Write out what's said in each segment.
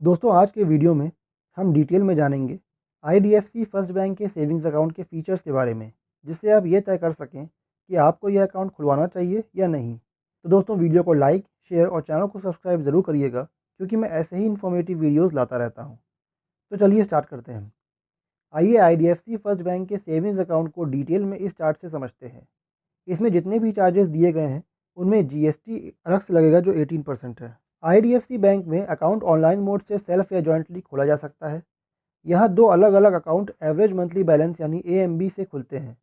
दोस्तों आज के वीडियो में हम डिटेल में जानेंगे आईडीएफसी फर्स्ट बैंक के सेविंग्स अकाउंट के फीचर्स के बारे में, जिससे आप ये तय कर सकें कि आपको यह अकाउंट खुलवाना चाहिए या नहीं। तो दोस्तों वीडियो को लाइक, शेयर और चैनल को सब्सक्राइब ज़रूर करिएगा, क्योंकि मैं ऐसे ही इन्फॉर्मेटिव वीडियोज़ लाता रहता हूँ। तो चलिए स्टार्ट करते हैं। आइए आईडीएफसी फर्स्ट बैंक के सेविंग्स अकाउंट को डिटेल में इस चार्ट से समझते हैं। इसमें जितने भी चार्जेस दिए गए हैं उनमें जीएसटी अलग से लगेगा, जो 18% है। आईडीएफसी बैंक में अकाउंट ऑनलाइन मोड से सेल्फ या जॉइंटली खोला जा सकता है। यहाँ दो अलग अलग अकाउंट एवरेज मंथली बैलेंस यानी एएमबी से खुलते हैं,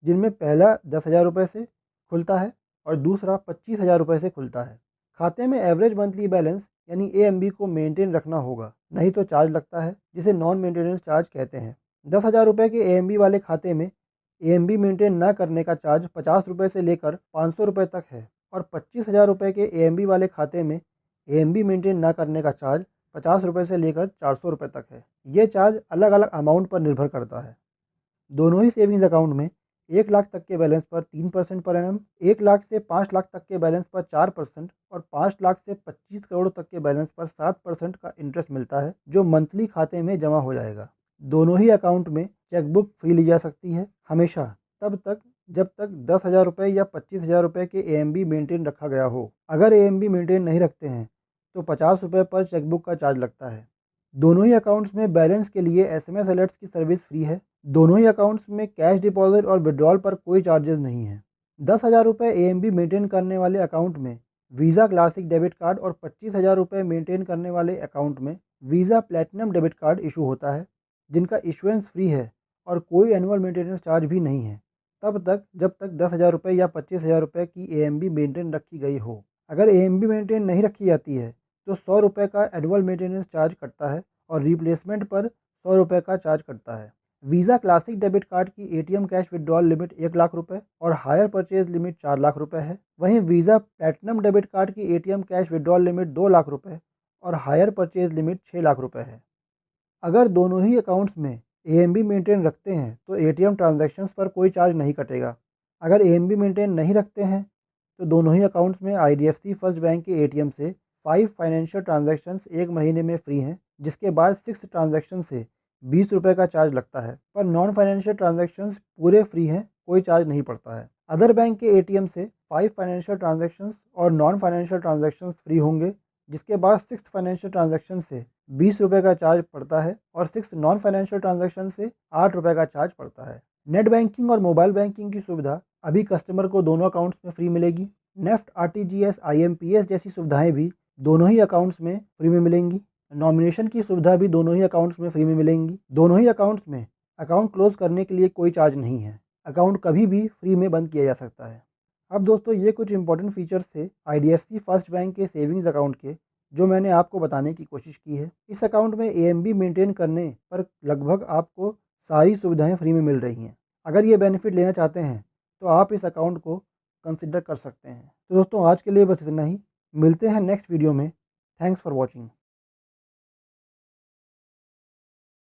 जिनमें पहला 10,000 रुपये से खुलता है और दूसरा 25,000 रुपये से खुलता है। खाते में एवरेज मंथली बैलेंस यानी एएमबी को मेंटेन रखना होगा, नहीं तो चार्ज लगता है, जिसे नॉन मेंटेनेंस चार्ज कहते हैं। 10,000 रुपये के एएमबी वाले खाते में एएमबी मेंटेन न करने का चार्ज 50 रुपये से लेकर 500 रुपये तक है, और 25,000 रुपये के एएमबी वाले खाते में एएमबी मेंटेन न करने का चार्ज 50 रुपये से लेकर 400 रुपये तक है। ये चार्ज अलग अलग अमाउंट पर निर्भर करता है। दोनों ही सेविंग्स अकाउंट में 1 लाख तक के बैलेंस पर 3% पर एनम, 1 लाख से 5 लाख तक के बैलेंस पर 4% और 5 लाख से 25 करोड़ तक के बैलेंस पर 7% का इंटरेस्ट मिलता है, जो मंथली खाते में जमा हो जाएगा। दोनों ही अकाउंट में चेकबुक फ्री ली जा सकती है, हमेशा तब तक जब तक 10,000 रुपये या 25,000 रुपये के एएमबी मेंटेन रखा गया हो। अगर एएमबी मेंटेन नहीं रखते हैं तो 50 रुपये पर चेकबुक का चार्ज लगता है। दोनों ही अकाउंट्स में बैलेंस के लिए एसएमएस अलर्ट्स की सर्विस फ्री है। दोनों ही अकाउंट्स में कैश डिपॉजिट और विड्रॉल पर कोई चार्जेस नहीं है। 10,000 रुपये एएमबी मेंटेन करने वाले अकाउंट में वीज़ा क्लासिक डेबिट कार्ड और 25,000 रुपये मेंटेन करने वाले अकाउंट में visa platinum debit card issue होता है, जिनका इशुएंस फ्री है और कोई एनुअल मेंटेनेंस चार्ज भी नहीं है, तब तक जब तक 10,000 रुपये या 25,000 रुपये की एएमबी मेंटेन रखी गई हो। अगर एएमबी मेंटेन नहीं रखी जाती है तो 100 रुपये का एनुअल मेंटेनेंस चार्ज कटता है और रिप्लेसमेंट पर 100 रुपये का चार्ज कटता है। वीज़ा क्लासिक डेबिट कार्ड की ATM cash withdrawal limit 1 lakh रुपए और हायर परचेज लिमिट 4 लाख रुपए है। वहीं वीज़ा प्लैटिनम डेबिट कार्ड की ATM cash withdrawal limit 2 lakh रुपए और हायर परचेज लिमिट 6 लाख रुपए है। अगर दोनों ही अकाउंट्स में एएमबी मेंटेन रखते हैं तो एटीएम ट्रांजैक्शंस पर कोई चार्ज नहीं कटेगा। अगर एएमबी मेंटेन नहीं रखते हैं तो दोनों ही अकाउंट्स में आईडीएफसी फर्स्ट बैंक के एटीएम से 5 फाइनेंशियल ट्रांजैक्शंस 1 महीने में फ्री हैं, जिसके बाद 6 ट्रांजैक्शन से 20 रुपये का चार्ज लगता है। पर नॉन फाइनेंशियल ट्रांजैक्शंस पूरे फ्री हैं, कोई चार्ज नहीं पड़ता है। अदर बैंक के एटीएम से 5 फाइनेंशियल ट्रांजैक्शंस और नॉन फाइनेंशियल ट्रांजैक्शंस फ्री होंगे, जिसके बाद 6 फाइनेंशियल ट्रांजैक्शन से 20 रुपये का चार्ज पड़ता है और 6 नॉन फाइनेंशियल ट्रांजैक्शन से 8 रुपये का चार्ज पड़ता है। नेट बैंकिंग और मोबाइल बैंकिंग की सुविधा अभी कस्टमर को दोनों अकाउंट्स में फ्री मिलेगी। नेफ्ट, आरटीजीएस, आईएमपीएस जैसी सुविधाएं भी दोनों ही अकाउंट्स में फ्री में मिलेंगी। नॉमिनेशन की सुविधा भी दोनों ही अकाउंट्स में फ्री में मिलेंगी। दोनों ही अकाउंट्स में अकाउंट क्लोज करने के लिए कोई चार्ज नहीं है। अकाउंट कभी भी फ्री में बंद किया जा सकता है। अब दोस्तों ये कुछ इंपॉर्टेंट फीचर्स थे आईडीएफसी फर्स्ट बैंक के सेविंग्स अकाउंट के, जो मैंने आपको बताने की कोशिश की है। इस अकाउंट में एएमबी मेंटेन करने पर लगभग आपको सारी सुविधाएं फ्री में मिल रही हैं। अगर ये बेनिफिट लेना चाहते हैं तो आप इस अकाउंट को कंसिडर कर सकते हैं। तो दोस्तों आज के लिए बस इतना ही। मिलते हैं नेक्स्ट वीडियो में। Thanks for watching.